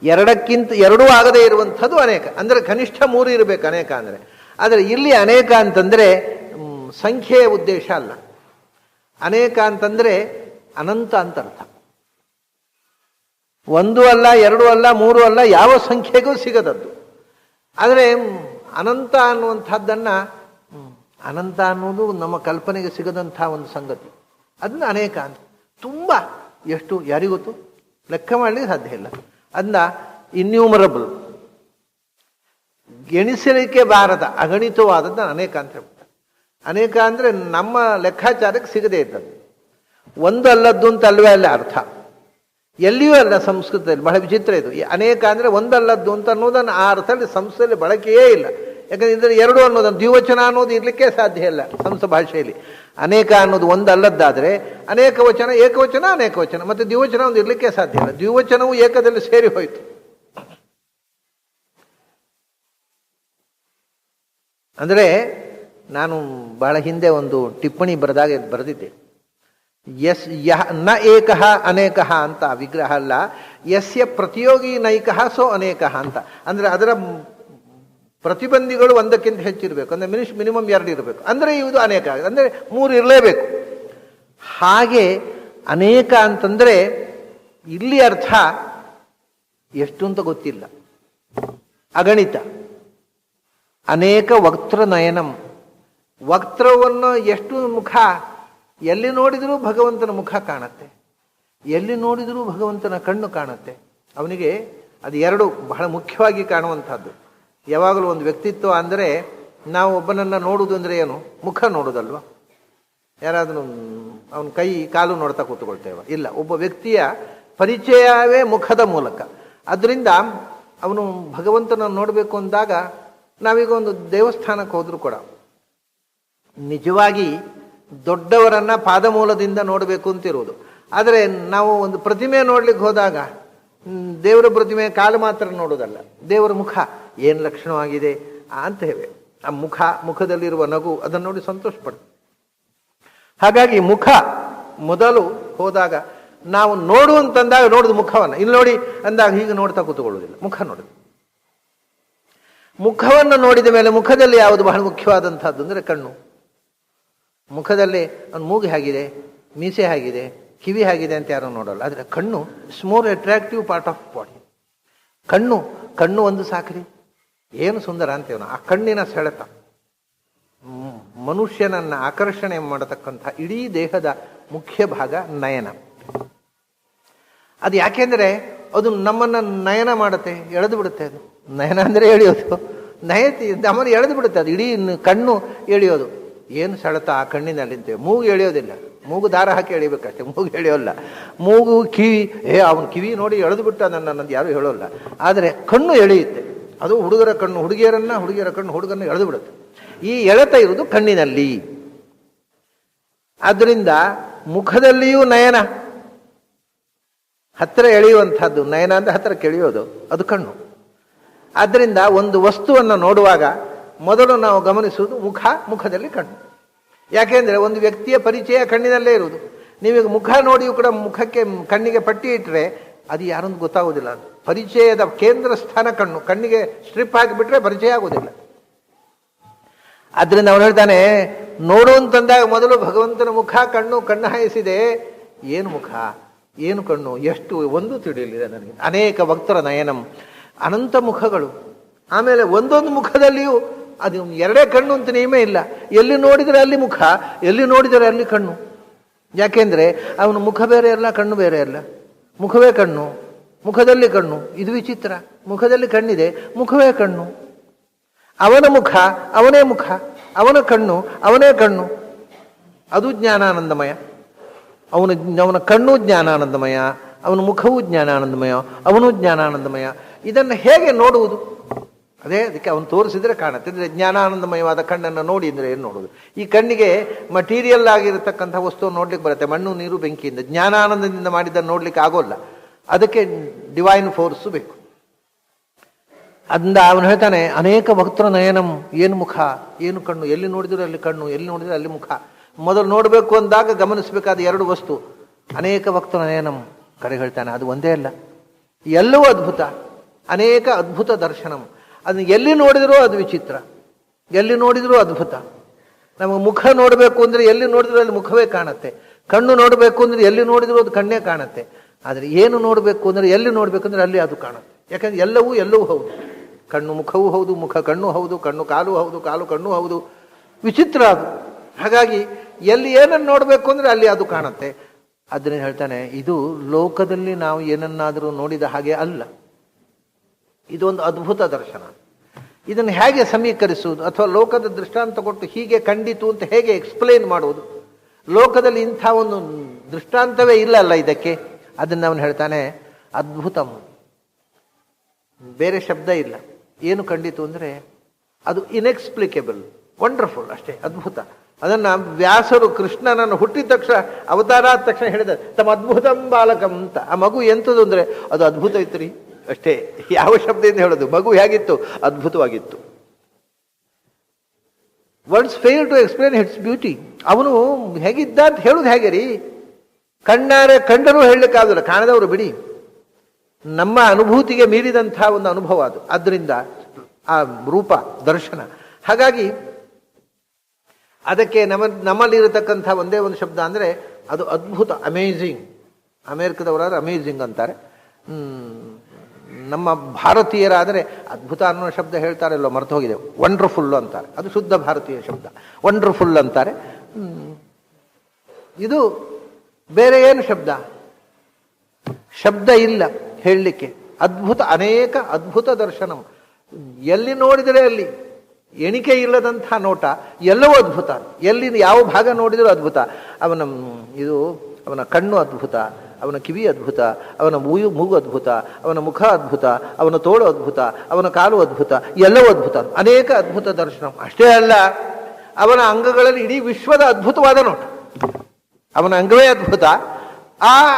ಎರಡೂ ಆಗದೇ ಇರುವಂಥದ್ದು ಅನೇಕ. ಅಂದರೆ ಕನಿಷ್ಠ 3 ಇರಬೇಕು ಅನೇಕ ಅಂದರೆ. ಆದರೆ ಇಲ್ಲಿ ಅನೇಕ ಅಂತಂದರೆ ಸಂಖ್ಯೆಯ ಉದ್ದೇಶ ಅಲ್ಲ. ಅನೇಕ ಅಂತಂದರೆ ಅನಂತ ಅಂತ ಅರ್ಥ. 1 ಅಲ್ಲ, 2 ಅಲ್ಲ, 3 ಅಲ್ಲ, ಯಾವ ಸಂಖ್ಯೆಗೂ ಸಿಗದದ್ದು. ಆದರೆ ಅನಂತ ಅನ್ನುವಂಥದ್ದನ್ನು, ಅನಂತ ಅನ್ನೋದು ನಮ್ಮ ಕಲ್ಪನೆಗೆ ಸಿಗದಂಥ ಒಂದು ಸಂಗತಿ. ಅದನ್ನ ಅನೇಕ ಅಂತ. ತುಂಬ ಎಷ್ಟು ಯಾರಿಗೊತ್ತು, ಲೆಕ್ಕ ಮಾಡಲಿಕ್ಕೆ ಸಾಧ್ಯ ಇಲ್ಲ. ಅದನ್ನ ಇನ್ಯೂಮರಬಲ್, ಎಣಿಸಲಿಕ್ಕೆ ಬಾರದ ಅಗಣಿತವಾದದ್ದು ಅನೇಕ ಅಂತ ಹೇಳ್ತಾರೆ. ಅನೇಕ ಅಂದರೆ ನಮ್ಮ ಲೆಕ್ಕಾಚಾರಕ್ಕೆ ಸಿಗದೇ ಇದ್ದದ್ದು. ಒಂದು ಅಲ್ಲದ್ದು ಅಂತ ಅಲ್ವೇ ಅಲ್ಲ ಅರ್ಥ. ಎಲ್ಲಿಯೂ ಅಲ್ಲ ಸಂಸ್ಕೃತದಲ್ಲಿ. ಬಹಳ ವಿಚಿತ್ರ ಇದು. ಅನೇಕ ಅಂದರೆ ಒಂದಲ್ಲದ್ದು ಅಂತ ಅನ್ನೋದನ್ನು ಆ ಅರ್ಥದಲ್ಲಿ ಸಂಸ್ಕೃತದಲ್ಲಿ ಬಳಕೆಯೇ ಇಲ್ಲ. ಯಾಕಂದರೆ ಇದರಲ್ಲಿ 2 ಅನ್ನೋದನ್ನು, ದ್ವಿವಚನ ಅನ್ನೋದು ಇರಲಿಕ್ಕೆ ಸಾಧ್ಯ ಇಲ್ಲ ಸಂಸ್ಕೃತ ಭಾಷೆಯಲ್ಲಿ. ಅನೇಕ ಅನ್ನೋದು ಒಂದಲ್ಲದ್ದಾದರೆ ಅನೇಕ ವಚನ, ಏಕವಚನ, ಅನೇಕ ವಚನ, ಮತ್ತು ದ್ವಿವಚನ ಒಂದು ಇರಲಿಕ್ಕೆ ಸಾಧ್ಯ ಇಲ್ಲ. ದ್ವಿವಚನವು ಏಕದಲ್ಲಿ ಸೇರಿ ಹೋಯಿತು. ಅಂದರೆ ನಾನು ಬಹಳ ಹಿಂದೆ ಒಂದು ಟಿಪ್ಪಣಿ ಬರೆದಿದ್ದೆ. ನ ಏಕಃ ಅನೇಕಃ ಅಂತ ವಿಗ್ರಹ ಅಲ್ಲ, ಯಸ್ಯ ಪ್ರತಿಯೋಗಿ ನೈಕಃ ಸೋ ಅನೇಕಃ ಅಂತ. ಅಂದರೆ ಅದರ ಪ್ರತಿಬಂಧಿಗಳು 1ಕ್ಕಿಂತ ಹೆಚ್ಚಿರಬೇಕು. ಅಂದರೆ ಮಿನಿಮಮ್ 2 ಇರಬೇಕು. ಅಂದರೆ ಇದು ಅನೇಕ. ಅಂದರೆ 3 ಇರಲೇಬೇಕು. ಹಾಗೆ ಅನೇಕ ಅಂತಂದರೆ ಇಲ್ಲಿ ಅರ್ಥ ಎಷ್ಟು ಅಂತ ಗೊತ್ತಿಲ್ಲ, ಅಗಣಿತ. ಅನೇಕ ವಕ್ತೃ ನಯನಂ, ವಕ್ತೃವನ್ನು ಎಷ್ಟು ಮುಖ, ಎಲ್ಲಿ ನೋಡಿದರೂ ಭಗವಂತನ ಮುಖ ಕಾಣುತ್ತೆ, ಎಲ್ಲಿ ನೋಡಿದರೂ ಭಗವಂತನ ಕಣ್ಣು ಕಾಣುತ್ತೆ. ಅವನಿಗೆ ಅದು 2 ಬಹಳ ಮುಖ್ಯವಾಗಿ ಕಾಣುವಂಥದ್ದು. ಯಾವಾಗಲೂ ಒಂದು ವ್ಯಕ್ತಿತ್ವ ಅಂದರೆ ನಾವು ಒಬ್ಬನನ್ನು ನೋಡುವುದು ಅಂದರೆ ಏನು, ಮುಖ ನೋಡೋದಲ್ವ. ಯಾರಾದರೂ ಅವನ ಕೈ ಕಾಲು ನೋಡ್ತಾ ಕೂತ್ಕೊಳ್ತೇವೆ? ಇಲ್ಲ. ಒಬ್ಬ ವ್ಯಕ್ತಿಯ ಪರಿಚಯವೇ ಮುಖದ ಮೂಲಕ. ಅದರಿಂದ ಅವನು ಭಗವಂತನ ನೋಡಬೇಕು ಅಂದಾಗ, ನಾವೀಗ ಒಂದು ದೇವಸ್ಥಾನಕ್ಕೆ ಹೋದರೂ ಕೂಡ ನಿಜವಾಗಿ ದೊಡ್ಡವರನ್ನು ಪಾದಮೂಲದಿಂದ ನೋಡಬೇಕು ಅಂತಿರುವುದು. ಆದರೆ ನಾವು ಒಂದು ಪ್ರತಿಮೆ ನೋಡ್ಲಿಕ್ಕೆ ಹೋದಾಗ ದೇವರ ಪ್ರತಿಮೆ ಕಾಲು ಮಾತ್ರ ನೋಡೋದಲ್ಲ, ದೇವರ ಮುಖ ಏನು ಲಕ್ಷಣವಾಗಿದೆ ಅಂತ ಹೇಳಿ ಆ ಮುಖದಲ್ಲಿರುವ ನಗು ಅದನ್ನು ನೋಡಿ ಸಂತೋಷ ಪಡ್ತೀವಿ. ಹಾಗಾಗಿ ಮುಖ ಮೊದಲು ಹೋದಾಗ ನಾವು ನೋಡು ಅಂತಂದಾಗ ನೋಡುದು ಮುಖವನ್ನು. ಇಲ್ಲಿ ನೋಡಿ ಅಂದಾಗ ಹೀಗೆ ನೋಡ್ತಾ ಕೂತ್ಕೊಳ್ಳೋದಿಲ್ಲ, ಮುಖ ನೋಡುದು. ಮುಖವನ್ನು ನೋಡಿದ ಮೇಲೆ ಮುಖದಲ್ಲಿ ಯಾವುದು ಬಹಳ ಮುಖ್ಯವಾದಂಥದ್ದು ಅಂದರೆ ಕಣ್ಣು. ಮುಖದಲ್ಲಿ ಅವನು ಮೂಗು ಹೇಗಿದೆ, ಮೀಸೆ ಹೇಗಿದೆ, ಕಿವಿ ಹೇಗಿದೆ ಅಂತ ಯಾರು ನೋಡೋಲ್ಲ. ಆದರೆ ಕಣ್ಣು it's more attractive part of body. ಕಣ್ಣು ಒಂದು ಸಾಕ್ರಿ, ಏನು ಸುಂದರ ಅಂತೇವನು. ಆ ಕಣ್ಣಿನ ಸೆಳೆತ ಮನುಷ್ಯನನ್ನು ಆಕರ್ಷಣೆ ಮಾಡತಕ್ಕಂಥ ಇಡೀ ದೇಹದ ಮುಖ್ಯ ಭಾಗ ನಯನ. ಅದು ಯಾಕೆಂದರೆ ಅದು ನಮ್ಮನ್ನು ನಯನ ಮಾಡುತ್ತೆ, ಎಳೆದು ಬಿಡುತ್ತೆ. ಅದು ನಯನ ಅಂದರೆ ಎಳೆಯೋದು, ನಯತಿ ನಮ್ಮನ್ನು ಎಳೆದು ಬಿಡುತ್ತೆ. ಅದು ಇಡೀ ಕಣ್ಣು ಎಳೆಯೋದು. ಏನು ಸೆಳೆತ ಆ ಕಣ್ಣಿನಲ್ಲಿಂತೇವೆ. ಮೂಗು ಎಳೆಯೋದಿಲ್ಲ, ಮೂಗು ದಾರ ಹಾಕಿ ಎಳಿಬೇಕಷ್ಟೇ, ಮೂಗು ಎಳೆಯೋಲ್ಲ. ಮೂಗು ಕಿವಿ, ಅವನ ಕಿವಿ ನೋಡಿ ಎಳೆದು ಬಿಟ್ಟ ನನ್ನದು ಯಾರು ಹೇಳೋಲ್ಲ. ಆದರೆ ಕಣ್ಣು ಎಳೆಯುತ್ತೆ. ಅದು ಹುಡುಗರ ಕಣ್ಣು ಹುಡುಗಿಯರನ್ನ, ಹುಡುಗಿಯರ ಕಣ್ಣು ಹುಡುಗರನ್ನ ಎಳೆದು ಬಿಡುತ್ತೆ. ಈ ಎಳೆತ ಇರುವುದು ಕಣ್ಣಿನಲ್ಲಿ. ಆದ್ದರಿಂದ ಮುಖದಲ್ಲಿಯೂ ನಯನ, ಹತ್ತಿರ ಎಳೆಯುವಂಥದ್ದು. ನಯನ ಅಂದರೆ ಹತ್ತಿರಕ್ಕೆ ಎಳೆಯೋದು, ಅದು ಕಣ್ಣು. ಆದ್ದರಿಂದ ಒಂದು ವಸ್ತುವನ್ನು ನೋಡುವಾಗ ಮೊದಲು ನಾವು ಗಮನಿಸುವುದು ಮುಖದಲ್ಲಿ ಕಣ್ಣು. ಯಾಕೆಂದರೆ ಒಂದು ವ್ಯಕ್ತಿಯ ಪರಿಚಯ ಕಣ್ಣಿನಲ್ಲೇ ಇರುವುದು. ನೀವೀಗ ಮುಖ ನೋಡಿಯೂ ಕೂಡ ಮುಖಕ್ಕೆ ಕಣ್ಣಿಗೆ ಪಟ್ಟಿ ಇಟ್ಟರೆ ಅದು ಯಾರೊಂದು ಗೊತ್ತಾಗೋದಿಲ್ಲ. ಪರಿಚಯದ ಕೇಂದ್ರ ಸ್ಥಾನ ಕಣ್ಣು. ಕಣ್ಣಿಗೆ ಸ್ಟ್ರಿಪ್ ಹಾಕಿಬಿಟ್ರೆ ಪರಿಚಯ ಆಗೋದಿಲ್ಲ. ಆದ್ದರಿಂದ ಅವನು ಹೇಳ್ತಾನೆ, ನೋಡು ಅಂತಂದಾಗ ಮೊದಲು ಭಗವಂತನ ಮುಖ, ಕಣ್ಣು ಹಾಯಿಸಿದೆ. ಏನು ಮುಖ, ಏನು ಕಣ್ಣು, ಎಷ್ಟು ಒಂದು ತಿಳಿಯಲಿದೆ ನನಗೆ. ಅನೇಕ ವಕ್ತರ ನಯನಂ, ಅನಂತ ಮುಖಗಳು. ಆಮೇಲೆ ಒಂದೊಂದು ಮುಖದಲ್ಲಿಯೂ ಅದು 2 ಕಣ್ಣು ಅಂತ ನಿಯಮೇ ಇಲ್ಲ. ಎಲ್ಲಿ ನೋಡಿದರೆ ಅಲ್ಲಿ ಮುಖ, ಎಲ್ಲಿ ನೋಡಿದರೆ ಅಲ್ಲಿ ಕಣ್ಣು. ಯಾಕೆಂದರೆ ಅವನು ಮುಖ ಬೇರೆ ಅಲ್ಲ, ಕಣ್ಣು ಬೇರೆ ಅಲ್ಲ. ಮುಖವೇ ಕಣ್ಣು, ಮುಖದಲ್ಲಿ ಕಣ್ಣು. ಇದು ವಿಚಿತ್ರ. ಮುಖದಲ್ಲಿ ಕಣ್ಣಿದೆ, ಮುಖವೇ ಕಣ್ಣು. ಅವನ ಮುಖ ಅವನೇ ಮುಖ, ಅವನ ಕಣ್ಣು ಅವನೇ ಕಣ್ಣು. ಅದು ಜ್ಞಾನಾನಂದಮಯ. ಅವನ ಕಣ್ಣು ಜ್ಞಾನಾನಂದಮಯ, ಅವನ ಮುಖವೂ ಜ್ಞಾನಾನಂದಮಯ, ಅವನು ಜ್ಞಾನಾನಂದಮಯ. ಇದನ್ನು ಹೇಗೆ ನೋಡುವುದು? ಅದಕ್ಕೆ ಅವನು ತೋರಿಸಿದ್ರೆ ಕಾಣುತ್ತೆ. ಅಂದರೆ ಜ್ಞಾನಾನಂದಮಯವಾದ ಕಣ್ಣನ್ನು ನೋಡಿ ಅಂದರೆ ಏನು ನೋಡುವುದು? ಈ ಕಣ್ಣಿಗೆ ಮಟೀರಿಯಲ್ ಆಗಿರತಕ್ಕಂಥ ವಸ್ತುವನ್ನು ನೋಡ್ಲಿಕ್ಕೆ ಬರುತ್ತೆ, ಮಣ್ಣು ನೀರು ಬೆಂಕಿಯಿಂದ. ಜ್ಞಾನಾನಂದದಿಂದ ಮಾಡಿದ್ದನ್ನು ನೋಡ್ಲಿಕ್ಕೆ ಆಗೋಲ್ಲ. ಅದಕ್ಕೆ ಡಿವೈನ್ ಫೋರ್ಸು ಬೇಕು. ಅದರಿಂದ ಅವನು ಹೇಳ್ತಾನೆ, ಅನೇಕ ಭಕ್ತರ ನಯನಂ, ಏನು ಮುಖ, ಏನು ಕಣ್ಣು, ಎಲ್ಲಿ ನೋಡಿದರೆ ಅಲ್ಲಿ ಕಣ್ಣು, ಎಲ್ಲಿ ನೋಡಿದರೆ ಅಲ್ಲಿ ಮುಖ. ಮೊದಲು ನೋಡಬೇಕು ಅಂದಾಗ ಗಮನಿಸಬೇಕಾದ 2 ವಸ್ತು. ಅನೇಕ ಭಕ್ತರ ನಯನಂ ಕರೆ ಹೇಳ್ತಾನೆ. ಅದು ಒಂದೇ ಅಲ್ಲ, ಎಲ್ಲವೂ ಅದ್ಭುತ. ಅನೇಕ ಅದ್ಭುತ ದರ್ಶನಂ. ಅದನ್ನು ಎಲ್ಲಿ ನೋಡಿದರೂ ಅದು ವಿಚಿತ್ರ, ಎಲ್ಲಿ ನೋಡಿದರೂ ಅದ್ಭುತ. ನಮಗೆ ಮುಖ ನೋಡಬೇಕು ಅಂದರೆ ಎಲ್ಲಿ ನೋಡಿದರೂ ಅಲ್ಲಿ ಮುಖವೇ ಕಾಣುತ್ತೆ. ಕಣ್ಣು ನೋಡಬೇಕು ಅಂದರೆ ಎಲ್ಲಿ ನೋಡಿದರೂ ಅದು ಕಣ್ಣೇ ಕಾಣುತ್ತೆ. ಆದರೆ ಏನು ನೋಡಬೇಕು ಅಂದರೆ ಎಲ್ಲಿ ನೋಡಬೇಕಂದ್ರೆ ಅಲ್ಲಿ ಅದು ಕಾಣುತ್ತೆ. ಯಾಕಂದರೆ ಎಲ್ಲವೂ ಹೌದು. ಕಣ್ಣು ಮುಖವೂ ಹೌದು, ಮುಖ ಕಣ್ಣು ಹೌದು, ಕಣ್ಣು ಕಾಲು ಹೌದು, ಕಾಲು ಕಣ್ಣು ಹೌದು. ವಿಚಿತ್ರ ಅದು. ಹಾಗಾಗಿ ಎಲ್ಲಿ ಏನನ್ನು ನೋಡಬೇಕು ಅಂದರೆ ಅಲ್ಲಿ ಅದು ಕಾಣುತ್ತೆ. ಅದನ್ನು ಹೇಳ್ತಾನೆ, ಇದು ಲೋಕದಲ್ಲಿ ನಾವು ಏನನ್ನಾದರೂ ನೋಡಿದ ಹಾಗೆ ಅಲ್ಲ, ಇದೊಂದು ಅದ್ಭುತ ದರ್ಶನ. ಇದನ್ನು ಹೇಗೆ ಸಮೀಕರಿಸುವುದು, ಅಥವಾ ಲೋಕದ ದೃಷ್ಟಾಂತ ಕೊಟ್ಟು ಹೀಗೆ ಕಂಡಿತು ಅಂತ ಹೇಗೆ ಎಕ್ಸ್ಪ್ಲೇನ್ ಮಾಡುವುದು? ಲೋಕದಲ್ಲಿ ಇಂಥ ಒಂದು ದೃಷ್ಟಾಂತವೇ ಇಲ್ಲ ಅಲ್ಲ ಇದಕ್ಕೆ. ಅದನ್ನು ಅವನು ಹೇಳ್ತಾನೆ, ಅದ್ಭುತಂ, ಬೇರೆ ಶಬ್ದ ಇಲ್ಲ. ಏನು ಕಂಡಿತು ಅಂದರೆ ಅದು ಇನ್ಎಕ್ಸ್ಪ್ಲಿಕೇಬಲ್, ವಂಡರ್ಫುಲ್ ಅಷ್ಟೇ, ಅದ್ಭುತ. ಅದನ್ನು ವ್ಯಾಸರು ಕೃಷ್ಣನನ್ನು ಹುಟ್ಟಿದ ತಕ್ಷಣ, ಅವತಾರ ಆದ ತಕ್ಷಣ ಹೇಳಿದ ತಮ್ಮ ಅದ್ಭುತಂ ಬಾಲಕಂ ಅಂತ. ಆ ಮಗು ಎಂಥದ್ದು ಅಂದರೆ ಅದು ಅದ್ಭುತ ಇತ್ತು ರೀ ಅಷ್ಟೇ. ಯಾವ ಶಬ್ದದಿಂದ ಹೇಳೋದು? ಮಗು ಹೇಗಿತ್ತು? ಅದ್ಭುತವಾಗಿತ್ತು. Words fail to explain its beauty. ಅವನು ಹೇಗಿದ್ದ ಅಂತ ಹೇಳುದು ಹೇಗೆ ರೀ? ಕಣ್ಣಾರೆ ಕಂಡರೂ ಹೇಳಲಿಕ್ಕಾಗಲ್ಲ, ಕಾಣದವರು ಬಿಡಿ. ನಮ್ಮ ಅನುಭೂತಿಗೆ ಮೀರಿದಂಥ ಒಂದು ಅನುಭವ ಅದು. ಆದ್ದರಿಂದ ಆ ರೂಪ ದರ್ಶನ. ಹಾಗಾಗಿ ಅದಕ್ಕೆ ನಮ್ಮಲ್ಲಿರತಕ್ಕಂಥ ಒಂದೇ ಒಂದು ಶಬ್ದ ಅಂದರೆ ಅದು ಅದ್ಭುತ, ಅಮೇಝಿಂಗ್. ಅಮೇರಿಕದವರಾದ್ರೆ ಅಮೇಝಿಂಗ್ ಅಂತಾರೆ. ನಮ್ಮ ಭಾರತೀಯರಾದರೆ ಅದ್ಭುತ ಅನ್ನೋ ಶಬ್ದ ಹೇಳ್ತಾರಲ್ಲೋ, ಮರೆತು ಹೋಗಿದೆ. ವಂಡರ್ಫುಲ್ ಅಂತಾರೆ, ಅದು ಶುದ್ಧ ಭಾರತೀಯ ಶಬ್ದ. ವಂಡರ್ಫುಲ್ ಅಂತಾರೆ. ಇದು ಬೇರೆ ಏನು ಶಬ್ದ? ಶಬ್ದ ಇಲ್ಲ ಹೇಳಲಿಕ್ಕೆ. ಅದ್ಭುತ, ಅನೇಕ ಅದ್ಭುತ ದರ್ಶನಂ. ಎಲ್ಲಿ ನೋಡಿದರೆ ಅಲ್ಲಿ ಎಣಿಕೆ ಇಲ್ಲದಂಥ ನೋಟ, ಎಲ್ಲವೂ ಅದ್ಭುತ. ಎಲ್ಲಿ ಯಾವ ಭಾಗ ನೋಡಿದರೂ ಅದ್ಭುತ. ಅವನ ಕಣ್ಣು ಅದ್ಭುತ, ಅವನ ಕಿವಿ ಅದ್ಭುತ, ಅವನ ಮೂಗು ಅದ್ಭುತ, ಅವನ ಮುಖ ಅದ್ಭುತ, ಅವನ ತೋಳು ಅದ್ಭುತ, ಅವನ ಕಾಲು ಅದ್ಭುತ, ಎಲ್ಲವೂ ಅದ್ಭುತ. ಅನೇಕ ಅದ್ಭುತ ದರ್ಶನ. ಅಷ್ಟೇ ಅಲ್ಲ, ಅವನ ಅಂಗಗಳಲ್ಲಿ ಇಡೀ ವಿಶ್ವದ ಅದ್ಭುತವಾದ ನೋಟ. ಅವನ ಅಂಗವೇ ಅದ್ಭುತ,